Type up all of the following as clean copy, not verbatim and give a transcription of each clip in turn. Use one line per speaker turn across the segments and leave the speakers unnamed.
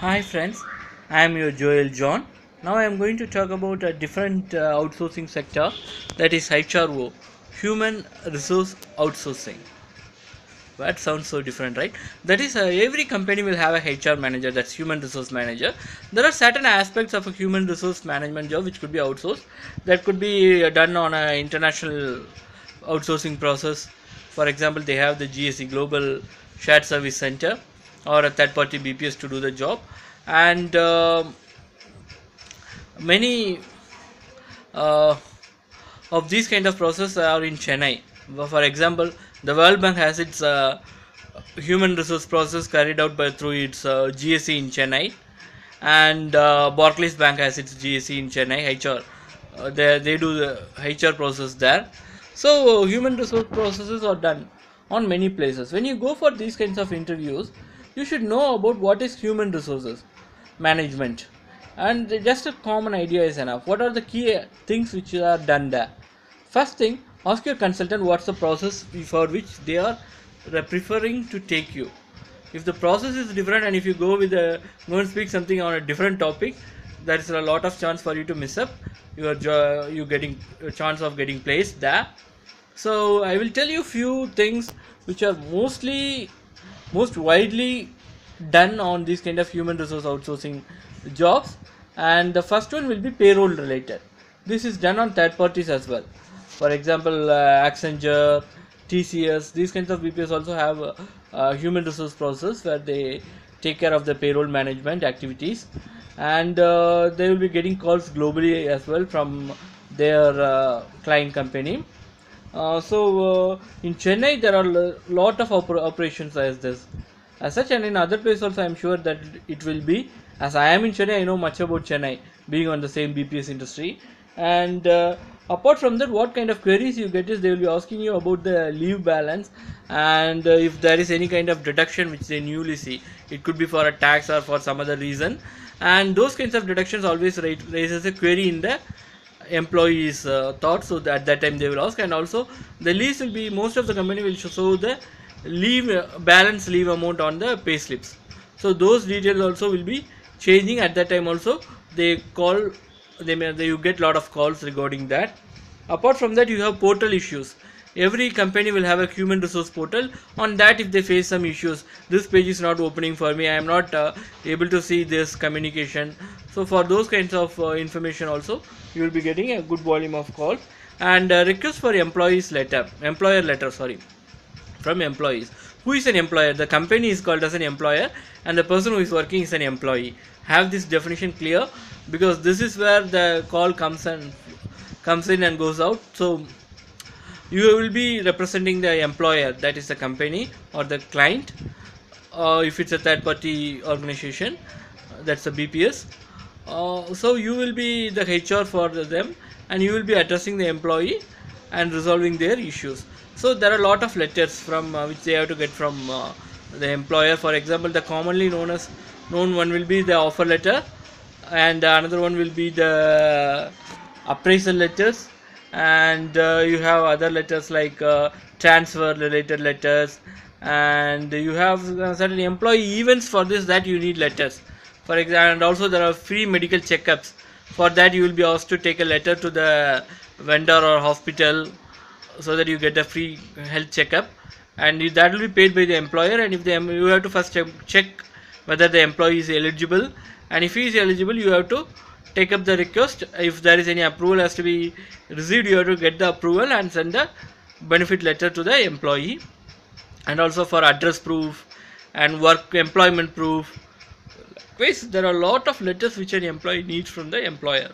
Hi friends, I am your Joel John. Now I am going to talk about a different outsourcing sector, that is HRO, Human Resource Outsourcing. That sounds so different, right? That is, every company will have a HR manager, that's human resource manager. There are certain aspects of a human resource management job which could be outsourced. That could be done on an international outsourcing process. For example, they have the GSC Global Shared Service Center or a third party BPS to do the job, and many uh, of these kind of process are in Chennai. For example, the World Bank has its human resource process carried out by through its GSC in Chennai, and Barclays Bank has its GSC in Chennai HR. They do the HR process there. So human resource processes are done on many places. When you go for these kinds of interviews, you should know about what is human resources management, and just a common idea is enough. What are the key things which are done there? First thing, ask your consultant what's the process for which they are preferring to take you. If the process is different, and if you go and speak something on a different topic, there is a lot of chance for you to miss up you getting a chance of getting placed there. So I will tell you few things which are most widely done on this kind of human resource outsourcing jobs, and the first one will be payroll related. This is done on third parties as well. For example, Accenture, TCS, these kinds of BPS also have a human resource process where they take care of the payroll management activities, and they will be getting calls globally as well from their client company. In Chennai, there are a lot of operations as such, and in other places also, I am sure that it will be. As I am in Chennai, I know much about Chennai, being on the same BPS industry. And apart from that, what kind of queries you get is they will be asking you about the leave balance, and if there is any kind of deduction which they newly see, it could be for a tax or for some other reason, and those kinds of deductions always raises a query in the employees thought. So that at that time they will ask, and also the lease will be, most of the company will show the leave balance leave amount on the pay slips. So those details also will be changing at that time. Also they call, you get lot of calls regarding that. Apart from that, you have portal issues. Every company will have a human resource portal. On that, if they face some issues, this page is not opening for me, I am not able to see this communication. So for those kinds of information also, you will be getting a good volume of calls. And request for employer letter, sorry, from employees. Who is an employer? The company is called as an employer, and the person who is working is an employee. Have this definition clear, because this is where the call comes in and goes out. So you will be representing the employer, that is the company or the client. If it's a third party organization, that's a BPS. So you will be the HR for them, and you will be addressing the employee and resolving their issues. So there are a lot of letters from which they have to get from the employer. For example, the commonly known one will be the offer letter, and another one will be the appraisal letters, and you have other letters like transfer related letters, and you have certain employee events. For this, that you need letters, for example. And also there are free medical checkups. For that, you will be asked to take a letter to the vendor or hospital, so that you get a free health checkup, and that will be paid by the employer. And if you have to first check whether the employee is eligible, and if he is eligible, you have to take up the request. If there is any approval has to be received, you have to get the approval and send the benefit letter to the employee. And also for address proof and work employment proof. Likewise, there are a lot of letters which an employee needs from the employer.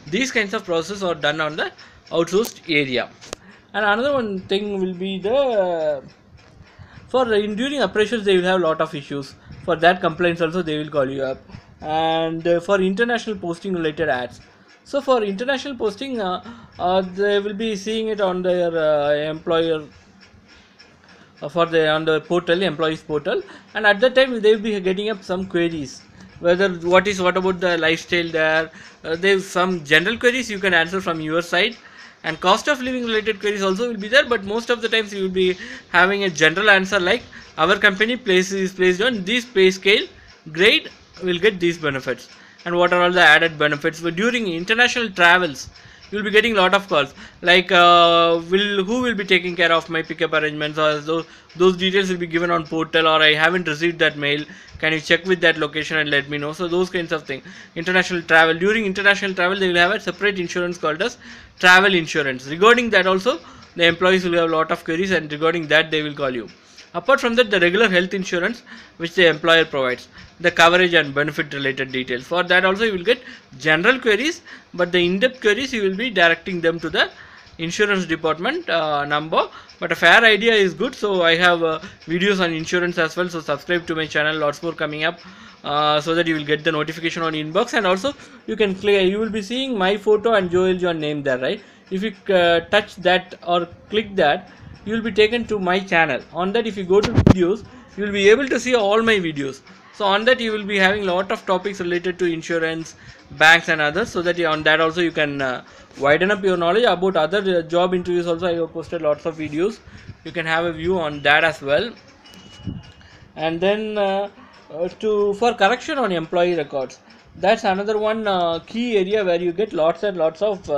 These kinds of processes are done on the outsourced area. And another one thing will be during operations they will have a lot of issues. For that complaints also they will call you up. And for international posting related ads, so for international posting they will be seeing it on their employer on the portal, employees portal, and at that time they will be getting up some queries, whether what about the lifestyle there. There's some general queries you can answer from your side, and cost of living related queries also will be there, but most of the times you will be having a general answer like our company is placed on this pay scale grade will get these benefits. And what are all the added benefits? But during international travels, you will be getting a lot of calls like who will be taking care of my pickup arrangements, or those details will be given on portal, or I haven't received that mail, can you check with that location and let me know. So those kinds of things. International travel, during international travel they will have a separate insurance called as travel insurance. Regarding that also the employees will have a lot of queries, and regarding that they will call you. Apart from that, the regular health insurance which the employer provides, the coverage and benefit related details. For that also you will get general queries, but the in-depth queries you will be directing them to the insurance department number. But a fair idea is good. So I have videos on insurance as well. So subscribe to my channel, lots more coming up, so that you will get the notification on inbox. And also you can click, you will be seeing my photo and Joel John name there, right? If you touch that or click that, you will be taken to my channel. On that, if you go to videos, you will be able to see all my videos. So on that you will be having a lot of topics related to insurance, banks and others, so that on that also you can widen up your knowledge about other job interviews. Also I have posted lots of videos, you can have a view on that as well. And then for correction on employee records, that's another one key area where you get lots and lots of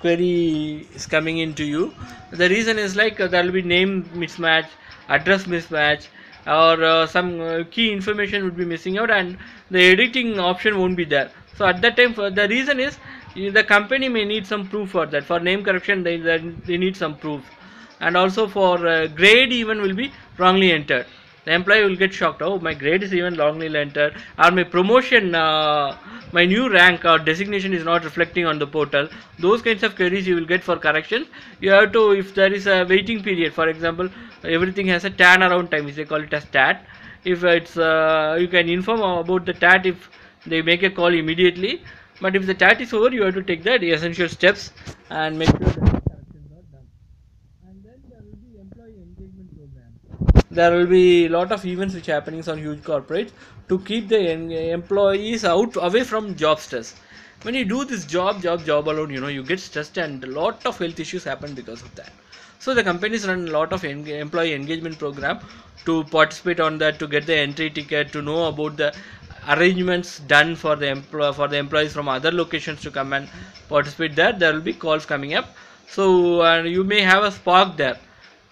queries coming into you. The reason is like there will be name mismatch, address mismatch, or some key information would be missing out, and the editing option won't be there. So at that time, the reason is the company may need some proof for that. For name correction they need some proof, and also for grade even will be wrongly entered. The employee will get shocked, oh my grade is even wrongly entered, or my promotion, my new rank or designation is not reflecting on the portal. Those kinds of queries you will get for correction. You have to, if there is a waiting period, for example everything has a turnaround time, they call it as TAT. If it's you can inform about the TAT if they make a call immediately, but if the TAT is over you have to take the essential steps and make sure that corrections are done. And then there will be employee engagement programs. There will be a lot of events which are happening on huge corporates to keep the employees away from job stress. When you do this job alone, you get stressed, and a lot of health issues happen because of that. So the companies run a lot of employee engagement program to participate on that, to get the entry ticket, to know about the arrangements done for the employees from other locations to come and participate there. There will be calls coming up. So you may have a spark there,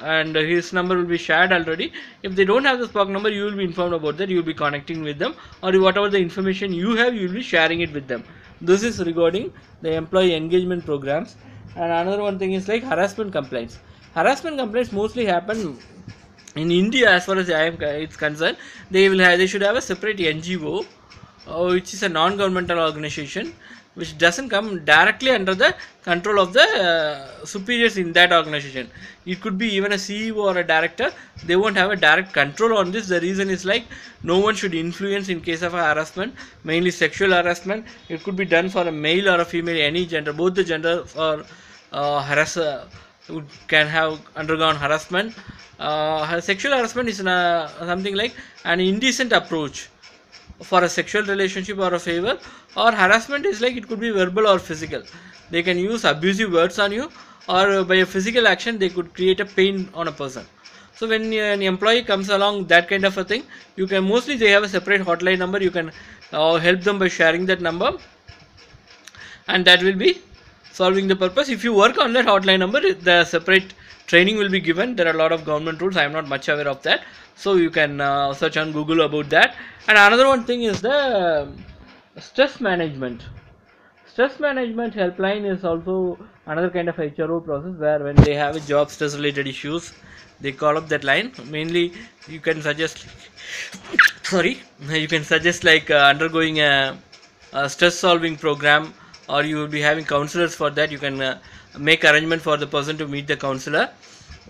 and his number will be shared already. If they don't have the spark number, you will be informed about that. You will be connecting with them, or whatever the information you have, you will be sharing it with them. This is regarding the employee engagement programs. And another one thing is like harassment complaints. Harassment complaints mostly happen in India, as far as it's concerned. They should have a separate NGO, which is a non-governmental organization, which doesn't come directly under the control of the superiors in that organization. It could be even a CEO or a director. They won't have a direct control on this. The reason is like no one should influence in case of a harassment, mainly sexual harassment. It could be done for a male or a female, any gender. Both the genders or harasser can have undergone harassment. Sexual harassment is something like an indecent approach for a sexual relationship or a favor, or harassment is like it could be verbal or physical. They can use abusive words on you, or by a physical action they could create a pain on a person. So when an employee comes along that kind of a thing, you can mostly they have a separate hotline number. You can help them by sharing that number, and that will be solving the purpose. If you work on that hotline number, the separate training will be given. There are a lot of government rules. I am not much aware of that, so you can search on Google about that. And another one thing is the stress management. Stress management helpline is also another kind of HRO process, where when they have a job stress related issues, they call up that line. Mainly you can suggest you can suggest like undergoing a stress solving program, or you will be having counselors for that. You can make arrangement for the person to meet the counselor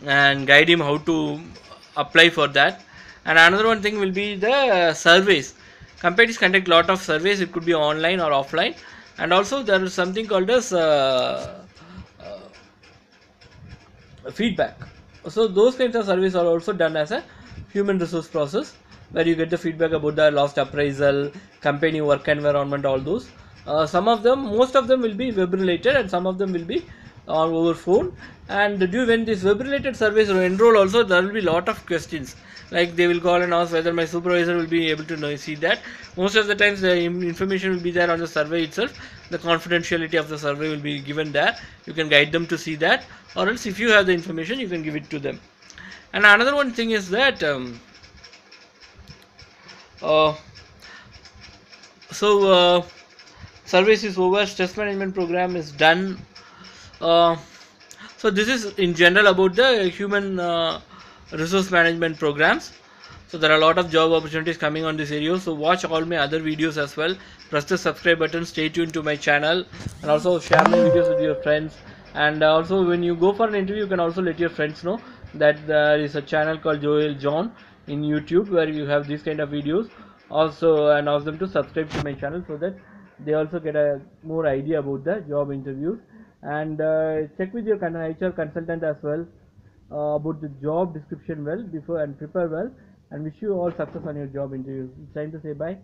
and guide him how to apply for that. And another one thing will be the surveys. Companies conduct lot of surveys. It could be online or offline, and also there is something called as feedback. So those kinds of surveys are also done as a human resource process, where you get the feedback about the lost appraisal, company work environment, all those. Most of them will be web related, and some of them will be or over phone. And when these web related surveys enroll also, there will be lot of questions, like they will call and ask whether my supervisor will be able to see that. Most of the times the information will be there on the survey itself. The confidentiality of the survey will be given there. You can guide them to see that, or else if you have the information you can give it to them. And another one thing is that uh, so service is over, stress management program is done. uh, so this is in general about the human resource management programs. So there are a lot of job opportunities coming on this area, so watch all my other videos as well. Press the subscribe button, stay tuned to my channel, and also share my videos with your friends. And also when you go for an interview, you can also let your friends know that there is a channel called Joel John in YouTube where you have these kind of videos also, and ask them to subscribe to my channel so that they also get a more idea about the job interviews. And check with your HR consultant as well about the job description well before, and prepare well, and wish you all success on your job interviews. It's time to say bye.